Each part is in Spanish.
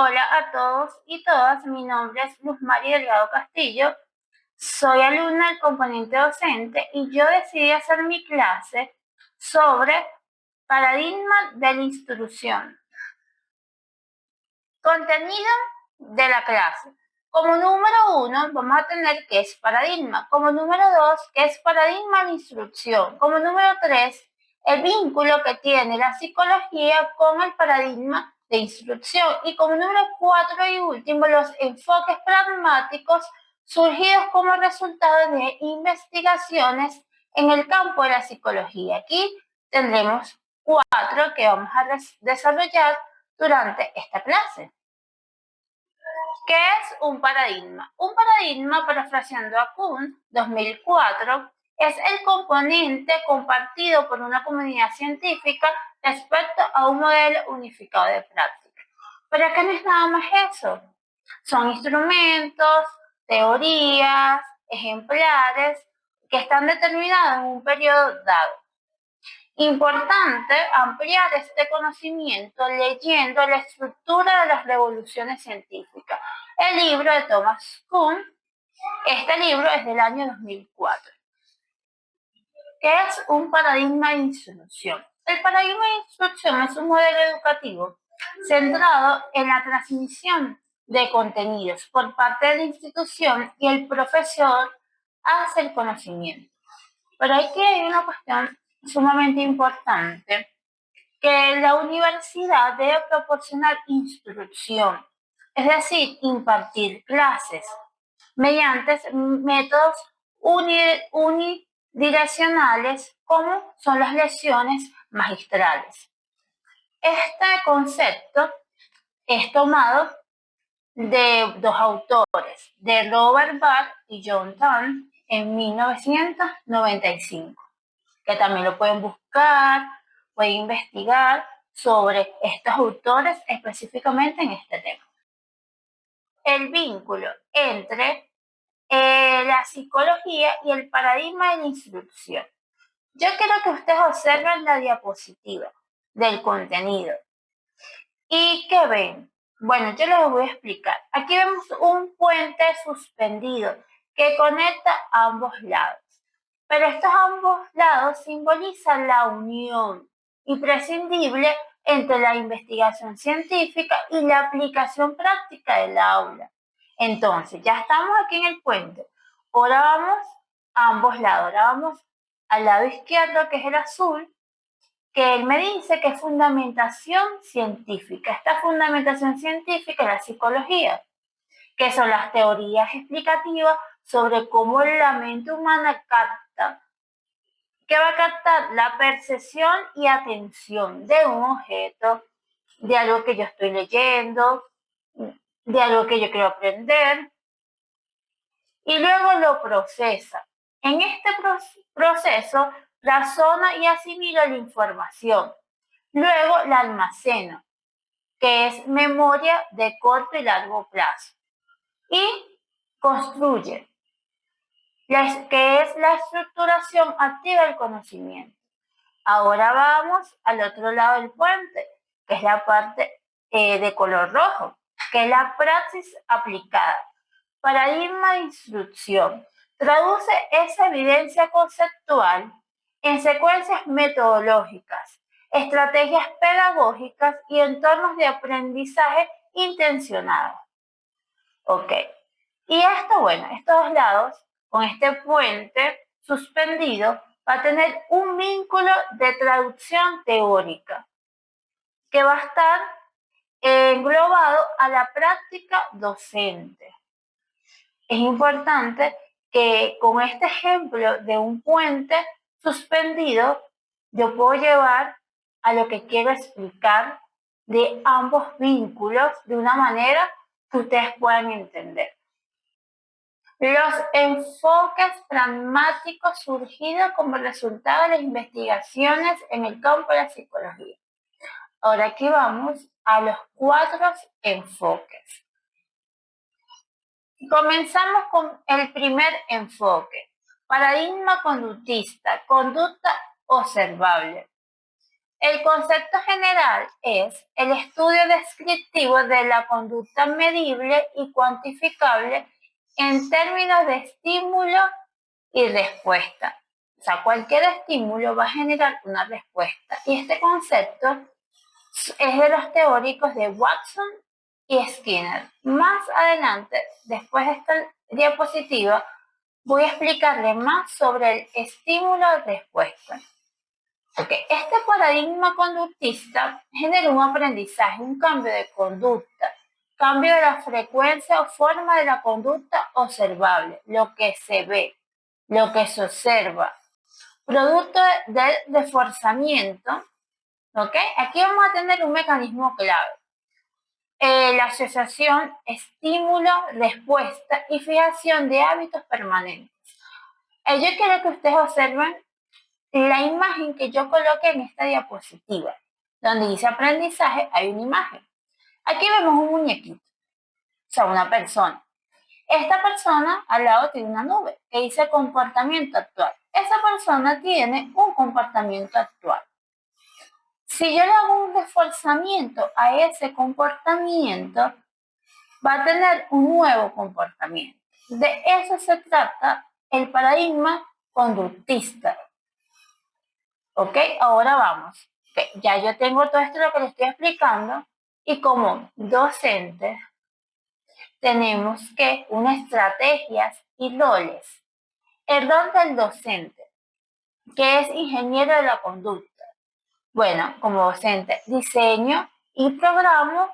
Hola a todos y todas, mi nombre es Luz María Delgado Castillo, soy alumna del componente docente y yo decidí hacer mi clase sobre paradigma de la instrucción. Contenido de la clase. Como número 1 vamos a tener qué es paradigma. Como número 2, qué es paradigma de instrucción. Como número 3, el vínculo que tiene la psicología con el paradigma de instrucción. Y como número 4 y último, los enfoques pragmáticos surgidos como resultado de investigaciones en el campo de la psicología. Aquí tendremos 4 que vamos a desarrollar durante esta clase. ¿Qué es un paradigma? Un paradigma, parafraseando a Kuhn, 2004, es el componente compartido por una comunidad científica respecto a un modelo unificado de práctica. Pero acá no es nada más eso. Son instrumentos, teorías, ejemplares que están determinados en un periodo dado. Importante ampliar este conocimiento leyendo la estructura de las revoluciones científicas. El libro de Thomas Kuhn, este libro es del año 2004. ¿Qué es un paradigma de instrucción? El paradigma de instrucción es un modelo educativo centrado en la transmisión de contenidos por parte de la institución y el profesor hace el conocimiento. Pero aquí hay una cuestión sumamente importante, que la universidad debe proporcionar instrucción, es decir, impartir clases mediante métodos unidireccionales como son las lecciones magistrales. Este concepto es tomado de dos autores, de Robert Barr y John Dunn, en 1995, que también lo pueden buscar, pueden investigar sobre estos autores específicamente en este tema. El vínculo entre la psicología y el paradigma de la instrucción. Yo quiero que ustedes observen la diapositiva del contenido. ¿Y qué ven? Bueno, yo les voy a explicar. Aquí vemos un puente suspendido que conecta ambos lados. Pero estos ambos lados simbolizan la unión imprescindible entre la investigación científica y la aplicación práctica del aula. Entonces, ya estamos aquí en el puente. Ahora vamos a ambos lados. Ahora vamos al lado izquierdo, que es el azul, que él me dice que es fundamentación científica. Esta fundamentación científica es la psicología, que son las teorías explicativas sobre cómo la mente humana capta, que va a captar la percepción y atención de un objeto, de algo que yo estoy leyendo, de algo que yo quiero aprender, y luego lo procesa. En este proceso razona y asimila la información. Luego la almacena, que es memoria de corto y largo plazo. Y construye, que es la estructuración activa del conocimiento. Ahora vamos al otro lado del puente, que es la parte de color rojo, que es la praxis aplicada. Paradigma de instrucción. Traduce esa evidencia conceptual en secuencias metodológicas, estrategias pedagógicas y entornos de aprendizaje intencionados. Ok. Y esto, bueno, estos dos lados, con este puente suspendido, va a tener un vínculo de traducción teórica que va a estar englobado a la práctica docente. Es importante que con este ejemplo de un puente suspendido, yo puedo llevar a lo que quiero explicar de ambos vínculos de una manera que ustedes puedan entender. Los enfoques pragmáticos surgidos como resultado de las investigaciones en el campo de la psicología. Ahora aquí vamos a los 4 enfoques. Comenzamos con el primer enfoque, paradigma conductista, conducta observable. El concepto general es el estudio descriptivo de la conducta medible y cuantificable en términos de estímulo y respuesta. O sea, cualquier estímulo va a generar una respuesta. Y este concepto es de los teóricos de Watson y Skinner. Más adelante, después de esta diapositiva, voy a explicarle más sobre el estímulo-respuesta. Okay. Este paradigma conductista genera un aprendizaje, un cambio de conducta, cambio de la frecuencia o forma de la conducta observable, lo que se ve, lo que se observa, producto del reforzamiento. ¿Okay? Aquí vamos a tener un mecanismo clave. La asociación estímulo-respuesta y fijación de hábitos permanentes. Yo quiero que ustedes observen la imagen que yo coloqué en esta diapositiva. Donde dice aprendizaje hay una imagen. Aquí vemos un muñequito, o sea, una persona. Esta persona al lado tiene una nube que dice comportamiento actual. Esa persona tiene un comportamiento actual. Si yo le hago un reforzamiento a ese comportamiento, va a tener un nuevo comportamiento. De eso se trata el paradigma conductista. ¿Ok? Ahora vamos. Okay. Ya yo tengo todo esto lo que les estoy explicando y como docentes tenemos que unas estrategias y roles. El rol del docente, que es ingeniero de la conducta. Bueno, como docente diseño y programo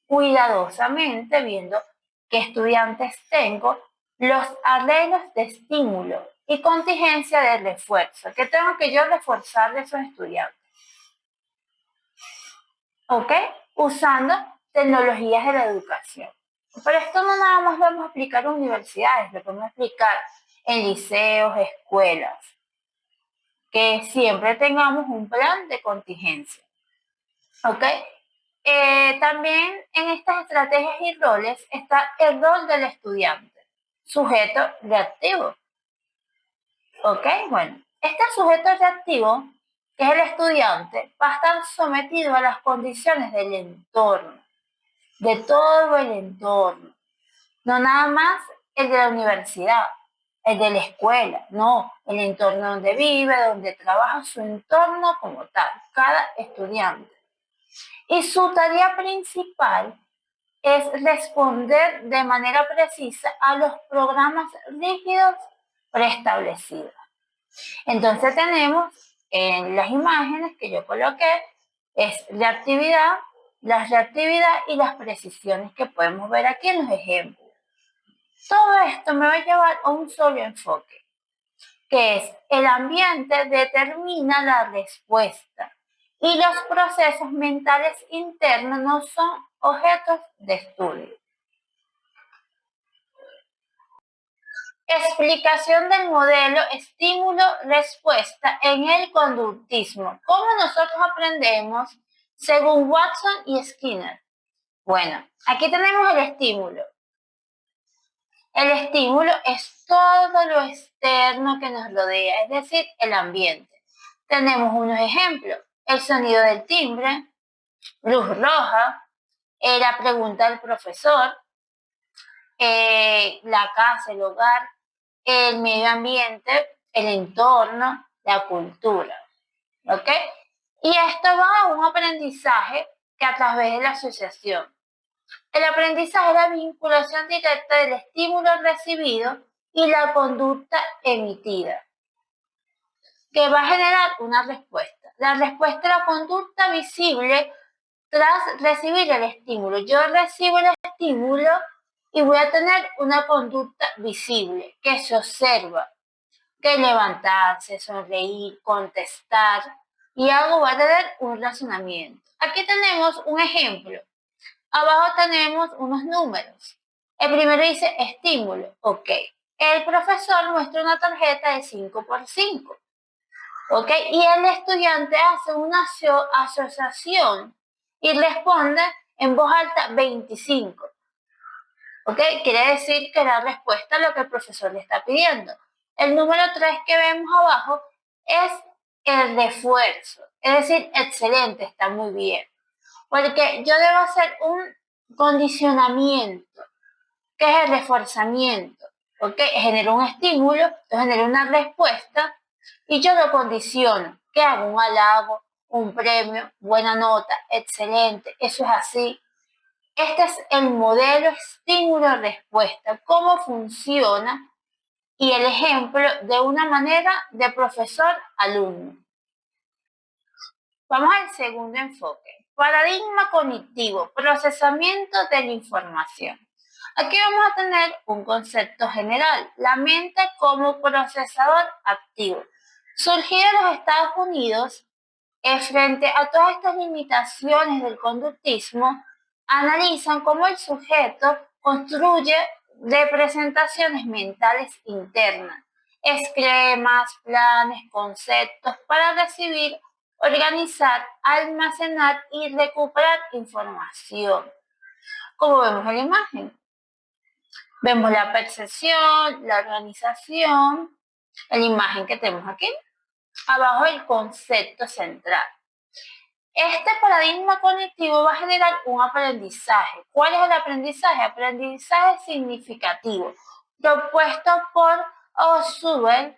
cuidadosamente viendo qué estudiantes tengo, los arreglos de estímulo y contingencia de refuerzo, que tengo que yo reforzar de esos estudiantes. ¿Ok? Usando tecnologías de la educación. Pero esto no nada más lo vamos a aplicar en universidades, lo podemos aplicar en liceos, escuelas, que siempre tengamos un plan de contingencia. ¿Ok? También en estas estrategias y roles está el rol del estudiante, sujeto reactivo. ¿Ok? Bueno, este sujeto reactivo, que es el estudiante, va a estar sometido a las condiciones del entorno, de todo el entorno, no nada más el de la universidad, el de la escuela, no, el entorno donde vive, donde trabaja, su entorno como tal, cada estudiante. Y su tarea principal es responder de manera precisa a los programas rígidos preestablecidos. Entonces tenemos en las imágenes que yo coloqué, es la reactividad y las precisiones que podemos ver aquí en los ejemplos. Todo esto me va a llevar a un solo enfoque, que es el ambiente determina la respuesta y los procesos mentales internos no son objetos de estudio. Explicación del modelo estímulo-respuesta en el conductismo. ¿Cómo nosotros aprendemos según Watson y Skinner? Bueno, aquí tenemos el estímulo. El estímulo es todo lo externo que nos rodea, es decir, el ambiente. Tenemos unos ejemplos. El sonido del timbre, luz roja, la pregunta del profesor, la casa, el hogar, el medio ambiente, el entorno, la cultura. ¿Ok? Y esto va a un aprendizaje que a través de la asociación. El aprendizaje es la vinculación directa del estímulo recibido y la conducta emitida, que va a generar una respuesta. La respuesta es la conducta visible tras recibir el estímulo. Yo recibo el estímulo y voy a tener una conducta visible que se observa, que levantarse, sonreír, contestar, y algo va a tener un razonamiento. Aquí tenemos un ejemplo. Abajo tenemos unos números. El primero dice estímulo, ok. El profesor muestra una tarjeta de 5 por 5, ok. Y el estudiante hace una asociación y responde en voz alta 25. ¿Ok? Quiere decir que la respuesta a lo que el profesor le está pidiendo. El número 3 que vemos abajo es el refuerzo. Es decir, excelente, está muy bien. Porque yo debo hacer un condicionamiento, que es el reforzamiento. ¿Ok? Genero un estímulo, yo genero una respuesta y yo lo condiciono. ¿Qué hago? Un halago, un premio, buena nota, excelente, eso es así. Este es el modelo estímulo-respuesta, cómo funciona y el ejemplo de una manera de profesor-alumno. Vamos al segundo enfoque. Paradigma cognitivo, procesamiento de la información. Aquí vamos a tener un concepto general, la mente como procesador activo. Surgido en los Estados Unidos, frente a todas estas limitaciones del conductismo, analizan cómo el sujeto construye representaciones mentales internas, esquemas, planes, conceptos para recibir, organizar, almacenar y recuperar información. Como vemos en la imagen, vemos la percepción, la organización, en la imagen que tenemos aquí. Abajo el concepto central. Este paradigma cognitivo va a generar un aprendizaje. ¿Cuál es el aprendizaje? Aprendizaje significativo, propuesto por Oswald.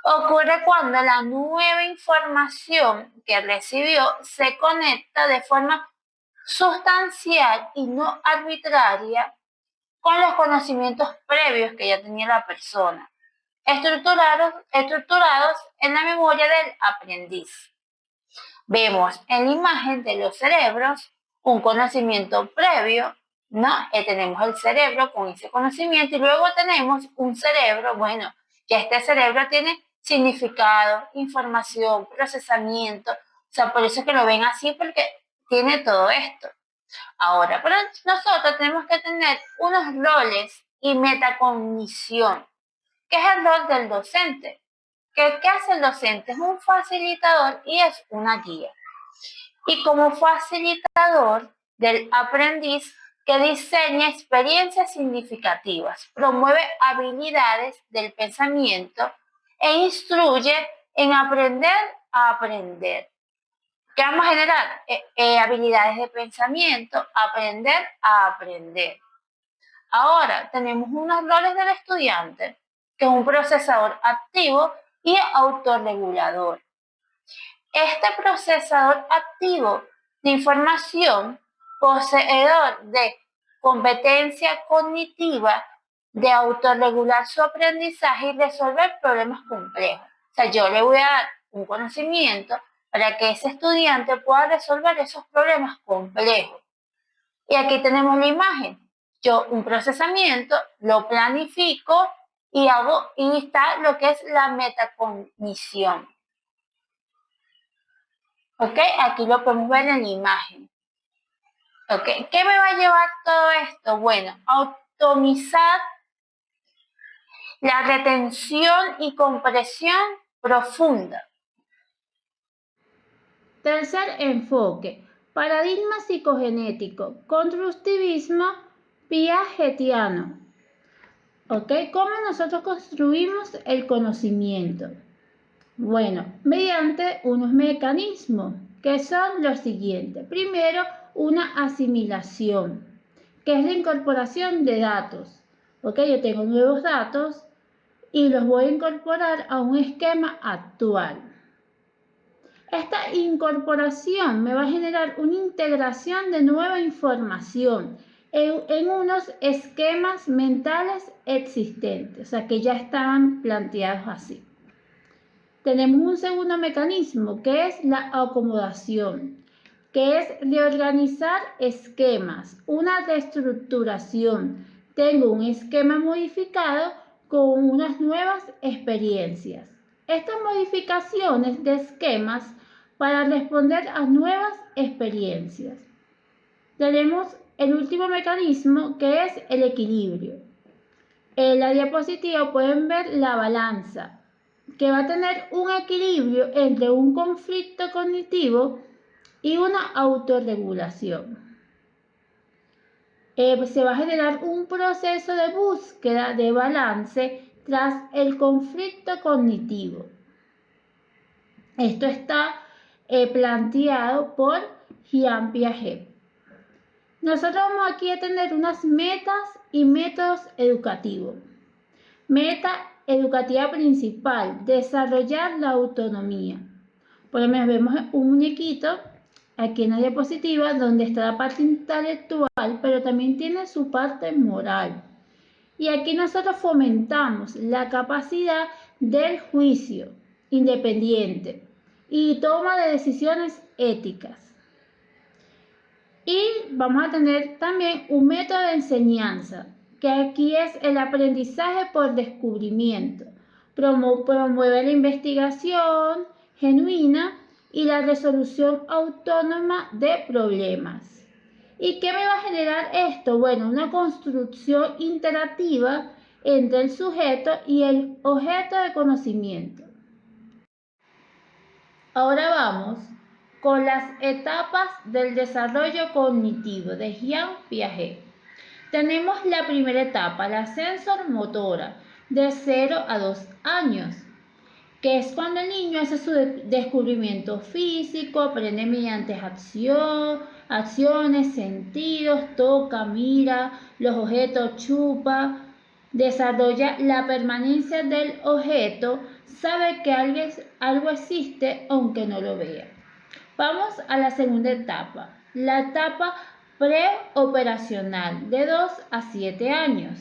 Ocurre cuando la nueva información que recibió se conecta de forma sustancial y no arbitraria con los conocimientos previos que ya tenía la persona, estructurados en la memoria del aprendiz. Vemos en la imagen de los cerebros un conocimiento previo, ¿no? Tenemos el cerebro con ese conocimiento y luego tenemos un cerebro, bueno, que este cerebro tiene significado, información, procesamiento, o sea, por eso es que lo ven así porque tiene todo esto. Ahora, pero nosotros tenemos que tener unos roles y metacognición. ¿Qué es el rol del docente? ¿Qué hace el docente? Es un facilitador y es una guía. Y como facilitador del aprendiz que diseña experiencias significativas, promueve habilidades del pensamiento e instruye en aprender a aprender. ¿Qué vamos a generar? Habilidades de pensamiento, aprender a aprender. Ahora tenemos unos roles del estudiante, que es un procesador activo y autorregulador. Este procesador activo de información, poseedor de competencia cognitiva de autorregular su aprendizaje y resolver problemas complejos. O sea, yo le voy a dar un conocimiento para que ese estudiante pueda resolver esos problemas complejos. Y aquí tenemos la imagen. Yo un procesamiento, lo planifico y está lo que es la metacognición. ¿Ok? Aquí lo podemos ver en la imagen. ¿Ok? ¿Qué me va a llevar todo esto? Bueno, optimizar la retención y compresión profunda. Tercer enfoque, paradigma psicogenético, constructivismo piagetiano. ¿Ok? ¿Cómo nosotros construimos el conocimiento? Bueno, mediante unos mecanismos que son los siguientes. Primero, una asimilación, que es la incorporación de datos. ¿Ok? Yo tengo nuevos datos y los voy a incorporar a un esquema actual. Esta incorporación me va a generar una integración de nueva información en unos esquemas mentales existentes, o sea, que ya estaban planteados así. Tenemos un segundo mecanismo que es la acomodación, que es reorganizar esquemas, una reestructuración. Tengo un esquema modificado con unas nuevas experiencias. Estas modificaciones de esquemas para responder a nuevas experiencias. Tenemos el último mecanismo que es el equilibrio. En la diapositiva pueden ver la balanza, que va a tener un equilibrio entre un conflicto cognitivo y una autorregulación. Se va a generar un proceso de búsqueda de balance tras el conflicto cognitivo. Esto está planteado por Jean Piaget. Nosotros vamos aquí a tener unas metas y métodos educativos. Meta educativa principal, desarrollar la autonomía. Por lo menos vemos un muñequito aquí en la diapositiva donde está la parte intelectual, pero también tiene su parte moral. Y aquí nosotros fomentamos la capacidad del juicio independiente y toma de decisiones éticas. Y vamos a tener también un método de enseñanza, que aquí es el aprendizaje por descubrimiento. Promueve la investigación genuina y la resolución autónoma de problemas. ¿Y qué me va a generar esto? Bueno, una construcción interactiva entre el sujeto y el objeto de conocimiento. Ahora vamos con las etapas del desarrollo cognitivo de Jean Piaget. Tenemos la primera etapa, la sensor-motora, de 0 a 2 años, que es cuando el niño hace su descubrimiento físico, aprende mediante acciones, sentidos, toca, mira, los objetos, chupa, desarrolla la permanencia del objeto, sabe que algo existe aunque no lo vea. Vamos a la segunda etapa, la etapa preoperacional de 2 a 7 años.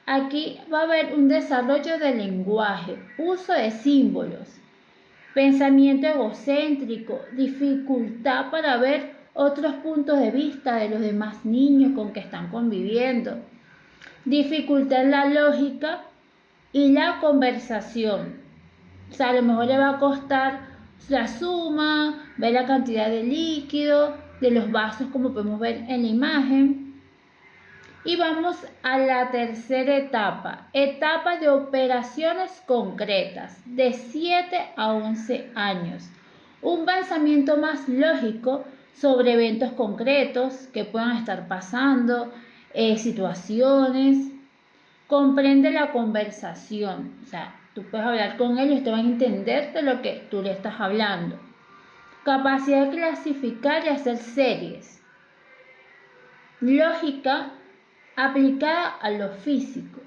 Aquí va a haber un desarrollo del lenguaje, uso de símbolos, pensamiento egocéntrico, dificultad para ver otros puntos de vista de los demás niños con que están conviviendo, dificultad en la lógica y la conversación. O sea, a lo mejor le va a costar la suma, ver la cantidad de líquido de los vasos como podemos ver en la imagen. Y vamos a la tercera etapa, etapa de operaciones concretas de 7 a 11 años. Un pensamiento más lógico sobre eventos concretos que puedan estar pasando, situaciones. Comprende la conversación, o sea, tú puedes hablar con ellos, te van a entender de lo que tú le estás hablando. Capacidad de clasificar y hacer series. Lógica aplicada a lo físico.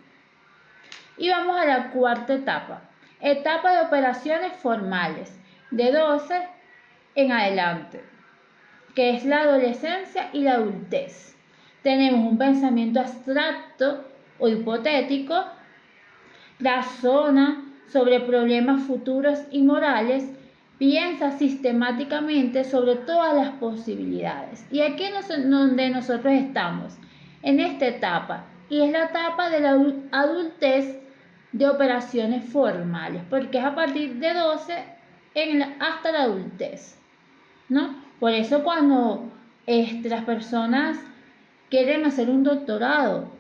Y vamos a la cuarta etapa. Etapa de operaciones formales, de 12 en adelante, que es la adolescencia y la adultez. Tenemos un pensamiento abstracto o hipotético, razona sobre problemas futuros y morales, piensa sistemáticamente sobre todas las posibilidades. Y aquí es donde nosotros estamos, en esta etapa, y es la etapa de la adultez de operaciones formales, porque es a partir de 12 hasta la adultez, ¿no? Por eso cuando las personas quieren hacer un doctorado,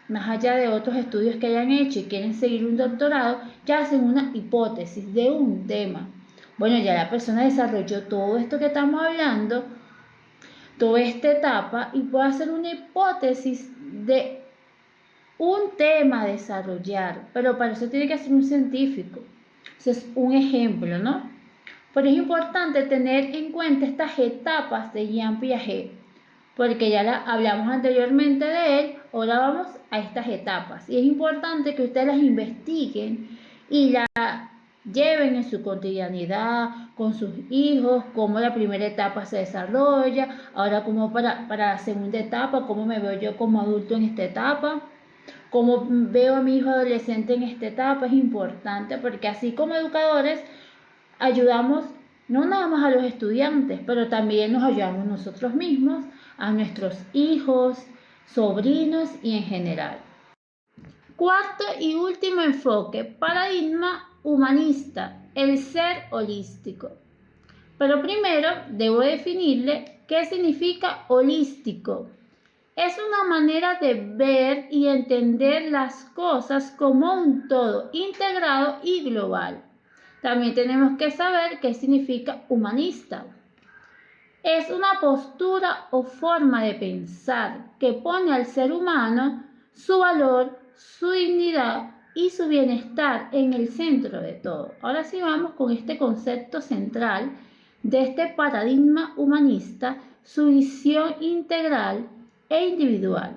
más allá de otros estudios que hayan hecho y quieren seguir un doctorado, ya hacen una hipótesis de un tema. Bueno, ya la persona desarrolló todo esto que estamos hablando, toda esta etapa, y puede hacer una hipótesis de un tema a desarrollar, pero para eso tiene que ser un científico. Eso es un ejemplo, ¿no? Pero es importante tener en cuenta estas etapas de Jean Piaget, porque ya hablamos anteriormente de él, ahora vamos a estas etapas. Y es importante que ustedes las investiguen y las lleven en su cotidianidad, con sus hijos, cómo la primera etapa se desarrolla, ahora cómo para la segunda etapa, cómo me veo yo como adulto en esta etapa, cómo veo a mi hijo adolescente en esta etapa. Es importante porque así como educadores ayudamos no nada más a los estudiantes, pero también nos ayudamos nosotros mismos, a nuestros hijos, sobrinos y en general. Cuarto y último enfoque, paradigma humanista, el ser holístico. Pero primero debo definirle qué significa holístico. Es una manera de ver y entender las cosas como un todo integrado y global. También tenemos que saber qué significa humanista. Es una postura o forma de pensar que pone al ser humano, su valor, su dignidad y su bienestar en el centro de todo. Ahora sí vamos con este concepto central de este paradigma humanista su visión integral e individual.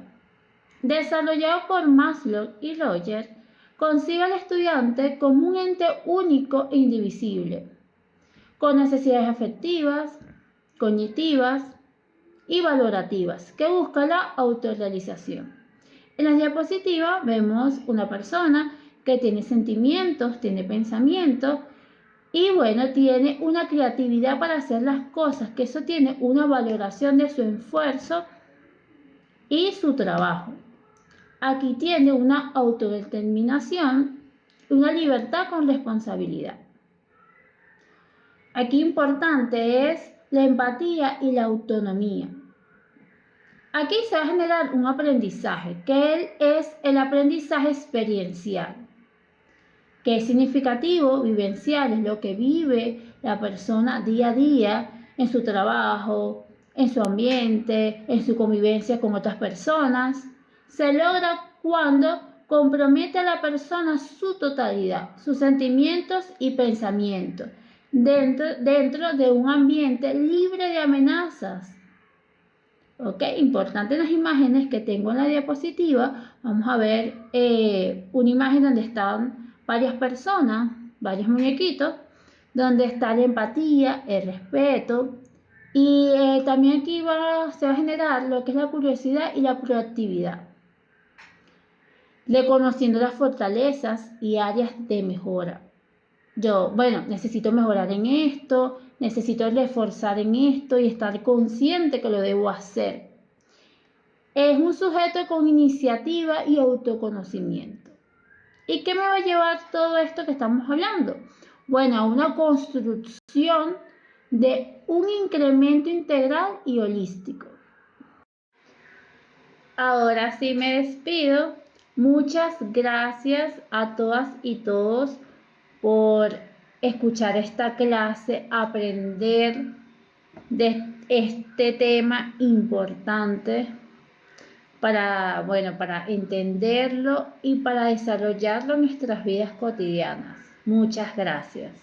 Desarrollado por Maslow y Roger, concibe al estudiante como un ente único e indivisible, con necesidades afectivas, cognitivas y valorativas, que busca la autorrealización. En la diapositiva vemos una persona que tiene sentimientos, tiene pensamientos y bueno, tiene una creatividad para hacer las cosas, que eso tiene una valoración de su esfuerzo y su trabajo. Aquí tiene una autodeterminación, una libertad con responsabilidad. Aquí importante es la empatía y la autonomía. Aquí se va a generar un aprendizaje, que es el aprendizaje experiencial, que es significativo, vivencial, es lo que vive la persona día a día en su trabajo, en su ambiente, en su convivencia con otras personas. Se logra cuando compromete a la persona su totalidad, sus sentimientos y pensamientos, dentro de un ambiente libre de amenazas. Ok, importante en las imágenes que tengo en la diapositiva, vamos a ver una imagen donde están varias personas, varios muñequitos, donde está la empatía, el respeto y también aquí se va a generar lo que es la curiosidad y la proactividad, reconociendo las fortalezas y áreas de mejora. Yo, bueno, necesito mejorar en esto, necesito reforzar en esto y estar consciente que lo debo hacer. Es un sujeto con iniciativa y autoconocimiento. ¿Y qué me va a llevar todo esto que estamos hablando? Bueno, a una construcción de un incremento integral y holístico. Ahora sí me despido. Muchas gracias a todas y todos por escuchar esta clase, aprender de este tema importante para entenderlo y para desarrollarlo en nuestras vidas cotidianas. Muchas gracias.